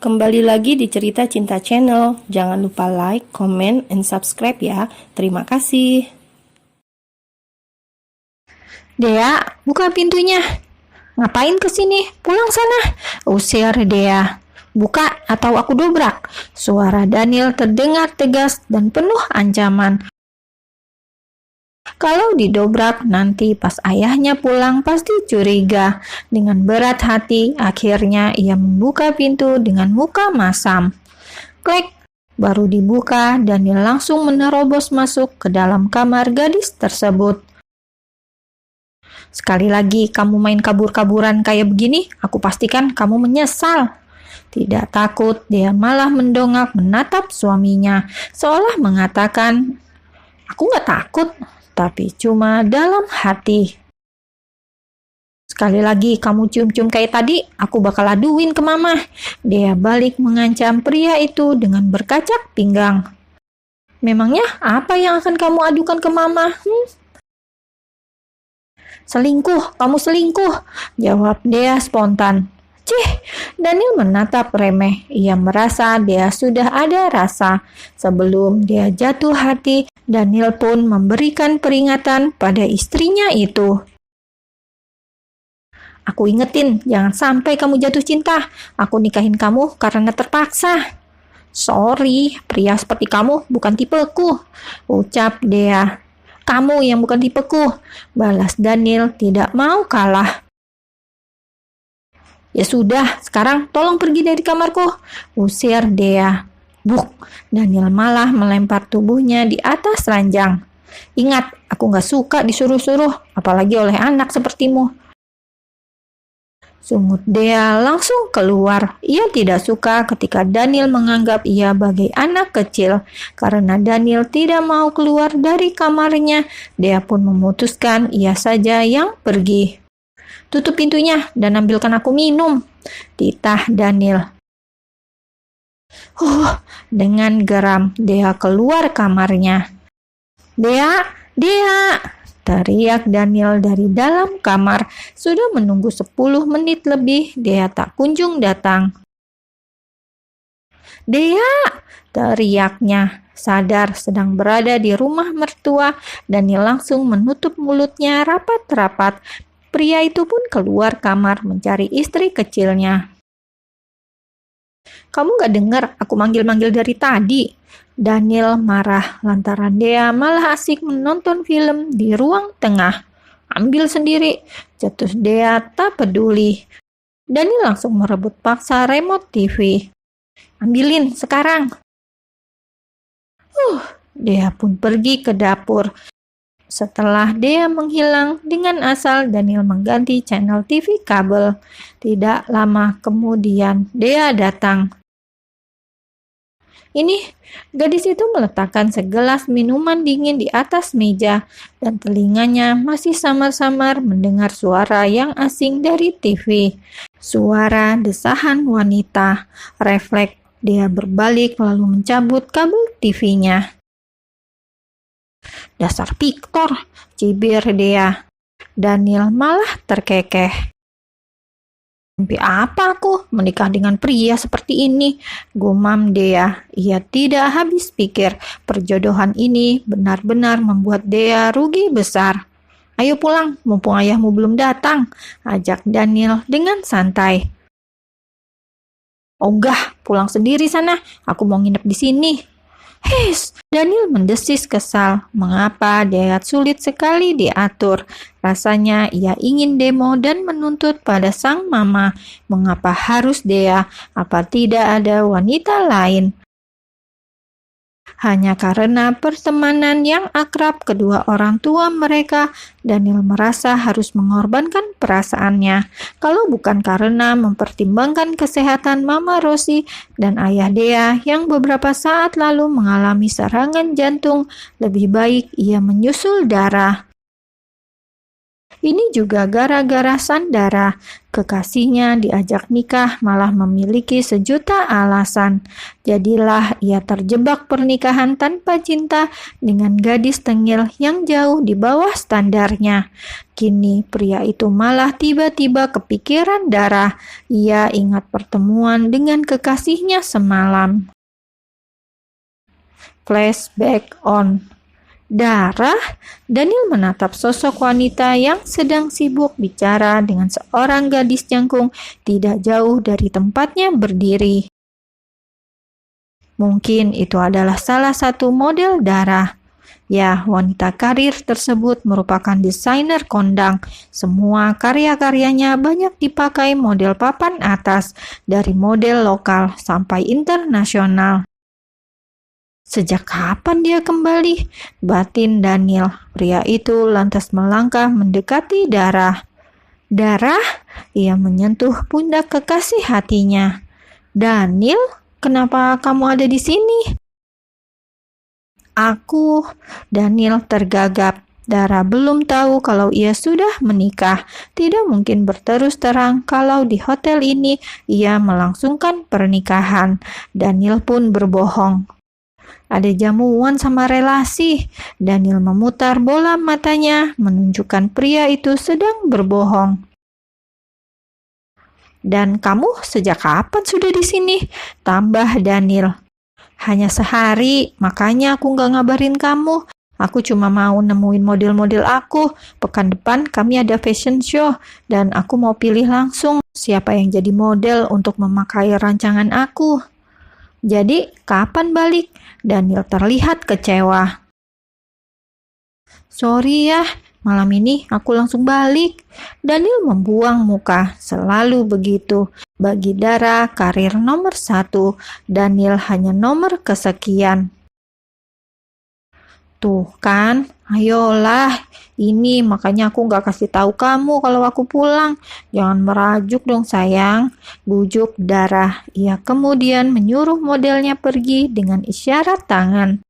Kembali lagi di Cerita Cinta Channel. Jangan lupa like, comment, and subscribe ya. Terima kasih. Dea, buka pintunya. Ngapain kesini? Pulang sana. Usir Dea. Buka atau aku dobrak. Suara Daniel terdengar tegas dan penuh ancaman. Kalau didobrak nanti pas ayahnya pulang pasti curiga. Dengan berat hati, akhirnya ia membuka pintu dengan muka masam. Klek, baru dibuka, Daniel langsung menerobos masuk ke dalam kamar gadis tersebut. Sekali lagi kamu main kabur-kaburan kayak begini, aku pastikan kamu menyesal. Tidak takut, dia malah mendongak menatap suaminya, seolah mengatakan, aku gak takut, tapi cuma dalam hati. Sekali lagi kamu cium-cium kayak tadi, aku bakal aduin ke mama. Dia balik mengancam pria itu dengan berkacak pinggang. Memangnya apa yang akan kamu adukan ke mama? Selingkuh, kamu selingkuh, jawab Dea spontan. Cih, Daniel menatap remeh. Ia merasa dia sudah ada rasa. Sebelum dia jatuh hati, Daniel pun memberikan peringatan pada istrinya itu. Aku ingetin, jangan sampai kamu jatuh cinta. Aku nikahin kamu karena terpaksa. Sorry, pria seperti kamu bukan tipeku, ucap Dea. Kamu yang bukan tipeku, balas Daniel tidak mau kalah. Ya sudah, sekarang tolong pergi dari kamarku, usir Dea. Buk, Daniel malah melempar tubuhnya di atas ranjang. Ingat, aku gak suka disuruh-suruh, apalagi oleh anak sepertimu. Sungut Dea langsung keluar. Ia tidak suka ketika Daniel menganggap ia bagai anak kecil. Karena Daniel tidak mau keluar dari kamarnya, Dea pun memutuskan ia saja yang pergi. Tutup pintunya dan ambilkan aku minum, titah Daniel. Dengan geram Dea keluar kamarnya. Dea, teriak Daniel dari dalam kamar. Sudah menunggu 10 menit lebih, Dea tak kunjung datang. Dea, teriaknya. Sadar sedang berada di rumah mertua, Daniel langsung menutup mulutnya rapat-rapat. Pria itu pun keluar kamar mencari istri kecilnya. Kamu gak dengar aku manggil-manggil dari tadi? Daniel marah lantaran Dea malah asik menonton film di ruang tengah. Ambil sendiri, cetus Dea tak peduli. Daniel langsung merebut paksa remote TV. Ambilin sekarang. Dea pun pergi ke dapur. Setelah Dea menghilang dengan asal, Daniel mengganti channel TV kabel. Tidak lama kemudian Dea datang. Ini, gadis itu meletakkan segelas minuman dingin di atas meja dan telinganya masih samar-samar mendengar suara yang asing dari TV. Suara desahan wanita. Refleks Dea berbalik lalu mencabut kabel TV-nya. Dasar Victor, cibir Dea. Daniel malah terkekeh. Mimpi apa aku menikah dengan pria seperti ini? Gumam Dea. Ia tidak habis pikir. Perjodohan ini benar-benar membuat Dea rugi besar. Ayo pulang, mumpung ayahmu belum datang, ajak Daniel dengan santai. Ogah, pulang sendiri sana. Aku mau nginep di sini. His, Daniel mendesis kesal. Mengapa Dea sulit sekali diatur? Rasanya ia ingin demo dan menuntut pada sang mama. Mengapa harus Dea? Apa tidak ada wanita lain? Hanya karena pertemanan yang akrab kedua orang tua mereka, Daniel merasa harus mengorbankan perasaannya. Kalau bukan karena mempertimbangkan kesehatan Mama Rosi dan ayah Dea yang beberapa saat lalu mengalami serangan jantung, lebih baik ia menyusul darah. Ini juga gara-gara Sandara, kekasihnya diajak nikah malah memiliki sejuta alasan. Jadilah ia terjebak pernikahan tanpa cinta dengan gadis tengil yang jauh di bawah standarnya. Kini pria itu malah tiba-tiba kepikiran Dara. Ia ingat pertemuan dengan kekasihnya semalam. Flashback on. Dara, Daniel menatap sosok wanita yang sedang sibuk bicara dengan seorang gadis jangkung tidak jauh dari tempatnya berdiri. Mungkin itu adalah salah satu model Dara. Ya, wanita karir tersebut merupakan desainer kondang. Semua karya-karyanya banyak dipakai model papan atas, dari model lokal sampai internasional. Sejak kapan dia kembali? Batin Daniel. Pria itu lantas melangkah mendekati Dara. Dara, ia menyentuh pundak kekasih hatinya. Daniel, kenapa kamu ada di sini? Daniel tergagap. Dara belum tahu kalau ia sudah menikah. Tidak mungkin berterus terang kalau di hotel ini ia melangsungkan pernikahan. Daniel pun berbohong. Ada jamuan sama relasi. Daniel memutar bola matanya, menunjukkan pria itu sedang berbohong. Dan kamu sejak kapan sudah di sini? Tambah Daniel. Hanya sehari, makanya aku nggak ngabarin kamu. Aku cuma mau nemuin model-model aku. Pekan depan kami ada fashion show, dan aku mau pilih langsung siapa yang jadi model untuk memakai rancangan aku. Jadi, kapan balik? Daniel terlihat kecewa. Sorry ya, malam ini aku langsung balik. Daniel membuang muka, selalu begitu. Bagi Dara, karir nomor 1, Daniel hanya nomor kesekian. Tuh kan, ayolah, ini makanya aku gak kasih tahu kamu kalau aku pulang. Jangan merajuk dong sayang, bujuk Dara. Ia kemudian menyuruh modelnya pergi dengan isyarat tangan.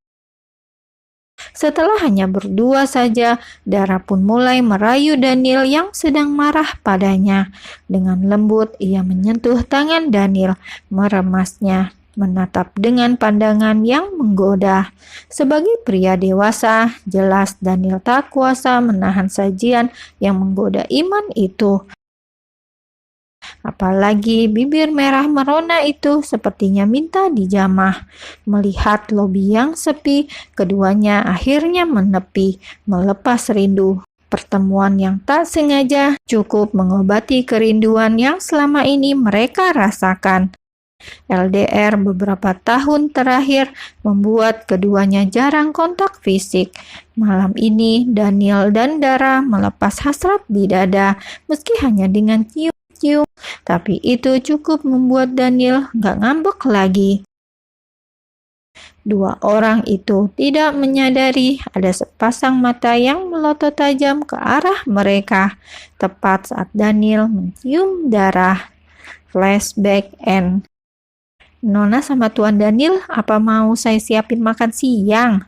Setelah hanya berdua saja, Dara pun mulai merayu Daniel yang sedang marah padanya. Dengan lembut, ia menyentuh tangan Daniel, meremasnya, menatap dengan pandangan yang menggoda. Sebagai pria dewasa, jelas Daniel tak kuasa menahan sajian yang menggoda iman itu. Apalagi bibir merah merona itu sepertinya minta dijamah. Melihat lobi yang sepi, keduanya akhirnya menepi, melepas rindu. Pertemuan yang tak sengaja cukup mengobati kerinduan yang selama ini mereka rasakan. LDR beberapa tahun terakhir membuat keduanya jarang kontak fisik. Malam ini Daniel dan Dara melepas hasrat di dada, meski hanya dengan cium-cium. Tapi itu cukup membuat Daniel gak ngambek lagi. Dua orang itu tidak menyadari ada sepasang mata yang melotot tajam ke arah mereka, tepat saat Daniel mencium Dara. Flashback end. Nona sama Tuan Daniel, apa mau saya siapin makan siang?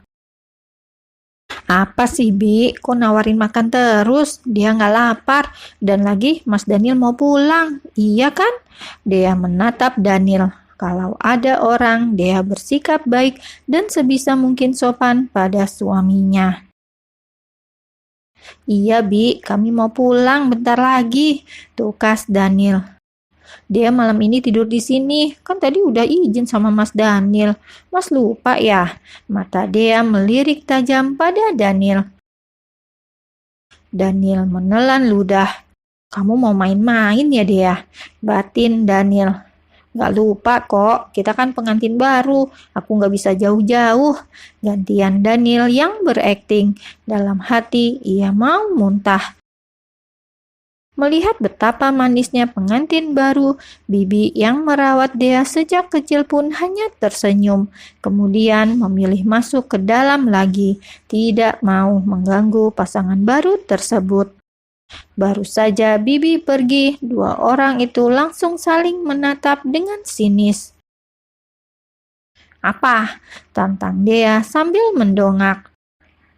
Apa sih, Bi? Kok nawarin makan terus? Dia nggak lapar. Dan lagi Mas Daniel mau pulang. Iya kan? Dia menatap Daniel. Kalau ada orang, dia bersikap baik dan sebisa mungkin sopan pada suaminya. Iya, Bi. Kami mau pulang bentar lagi. Tukas Daniel. Dia malam ini tidur di sini. Kan tadi udah izin sama Mas Daniel. Mas lupa ya? Mata dia melirik tajam pada Daniel. Daniel menelan ludah. Kamu mau main-main ya dia? Batin Daniel. Gak lupa kok, kita kan pengantin baru. Aku gak bisa jauh-jauh. Gantian Daniel yang berakting. Dalam hati ia mau muntah. Melihat betapa manisnya pengantin baru, bibi yang merawat dia sejak kecil pun hanya tersenyum. Kemudian memilih masuk ke dalam lagi, tidak mau mengganggu pasangan baru tersebut. Baru saja bibi pergi, dua orang itu langsung saling menatap dengan sinis. Apa? Tantang dia sambil mendongak.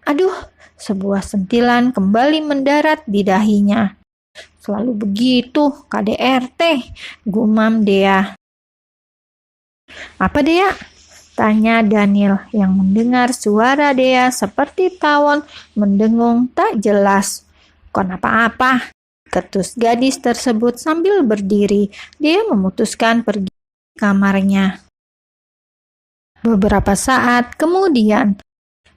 Aduh, sebuah sentilan kembali mendarat di dahinya. Selalu begitu, KDRT, gumam Dea. Apa Dea? Tanya Daniel yang mendengar suara Dea seperti tawon mendengung tak jelas. Kon apa-apa? Ketus gadis tersebut sambil berdiri. Dia memutuskan pergi ke kamarnya. Beberapa saat kemudian,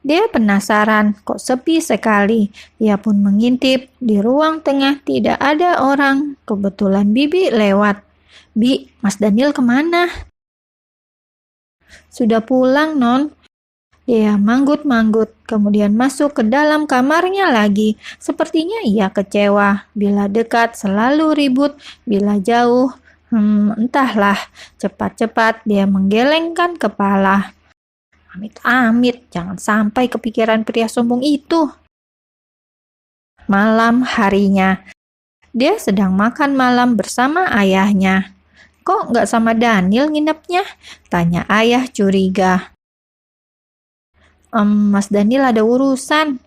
dia penasaran kok sepi sekali. Dia pun mengintip, di ruang tengah tidak ada orang. Kebetulan Bibi lewat. Bi, Mas Daniel kemana? Sudah pulang, Non. Dia manggut-manggut, kemudian masuk ke dalam kamarnya lagi. Sepertinya ia kecewa. Bila dekat selalu ribut, bila jauh, entahlah. Cepat-cepat dia menggelengkan kepala. Amit-amit, jangan sampai kepikiran pria sombong itu. Malam harinya, dia sedang makan malam bersama ayahnya. Kok nggak sama Daniel nginepnya? Tanya ayah curiga. Mas Daniel ada urusan.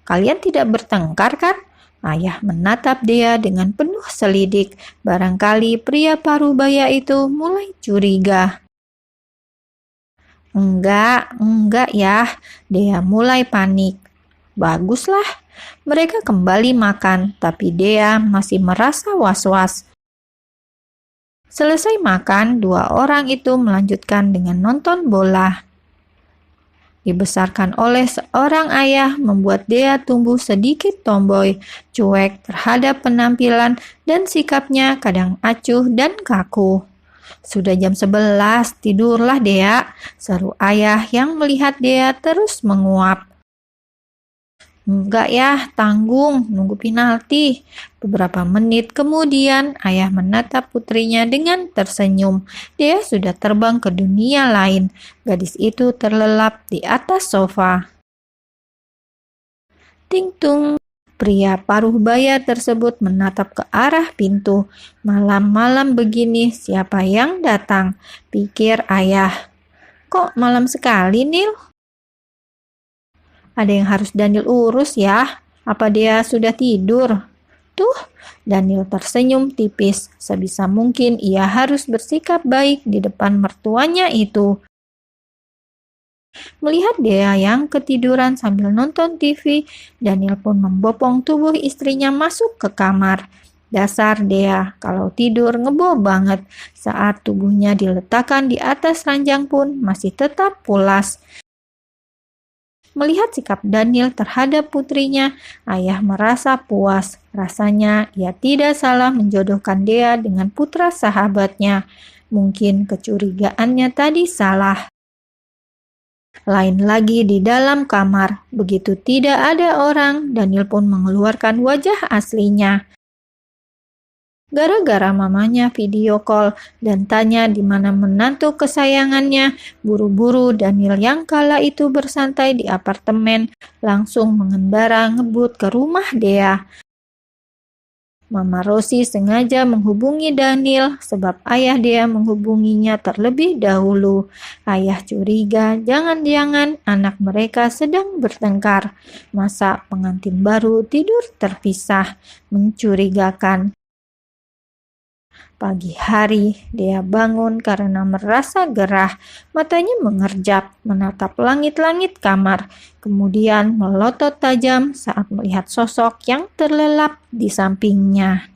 Kalian tidak bertengkar kan? Ayah menatap dia dengan penuh selidik. Barangkali pria parubaya itu mulai curiga. Enggak ya. Dia mulai panik. Baguslah. Mereka kembali makan, tapi dia masih merasa was-was. Selesai makan, dua orang itu melanjutkan dengan nonton bola. Dibesarkan oleh seorang ayah membuat dia tumbuh sedikit tomboy, cuek terhadap penampilan dan sikapnya kadang acuh dan kaku. Sudah jam 11, tidurlah Dea, seru ayah yang melihat Dea terus menguap. Enggak ya, tanggung, nunggu penalti. Beberapa menit kemudian, ayah menatap putrinya dengan tersenyum. Dia sudah terbang ke dunia lain. Gadis itu terlelap di atas sofa. Ting-tung. Pria paruh-baya tersebut menatap ke arah pintu. Malam-malam begini, siapa yang datang? Pikir ayah. Kok malam sekali, Nil? Ada yang harus Daniel urus ya? Apa dia sudah tidur? Tuh, Daniel tersenyum tipis. Sebisa mungkin ia harus bersikap baik di depan mertuanya itu. Melihat dia yang ketiduran sambil nonton TV, Daniel pun membopong tubuh istrinya masuk ke kamar. Dasar Dea, kalau tidur ngebo banget. Saat tubuhnya diletakkan di atas ranjang pun masih tetap pulas. Melihat sikap Daniel terhadap putrinya, ayah merasa puas. Rasanya ia tidak salah menjodohkan Dea dengan putra sahabatnya. Mungkin kecurigaannya tadi salah. Lain lagi di dalam kamar. Begitu tidak ada orang, Daniel pun mengeluarkan wajah aslinya. Gara-gara mamanya video call dan tanya di mana menantu kesayangannya, buru-buru Daniel yang kala itu bersantai di apartemen langsung mengendara ngebut ke rumah Dea. Mama Rosi sengaja menghubungi Daniel sebab ayah Dea menghubunginya terlebih dahulu. Ayah curiga jangan-jangan anak mereka sedang bertengkar. Masa pengantin baru tidur terpisah? Mencurigakan. Pagi hari, Dea bangun karena merasa gerah. Matanya mengerjap, menatap langit-langit kamar. Kemudian melotot tajam saat melihat sosok yang terlelap di sampingnya.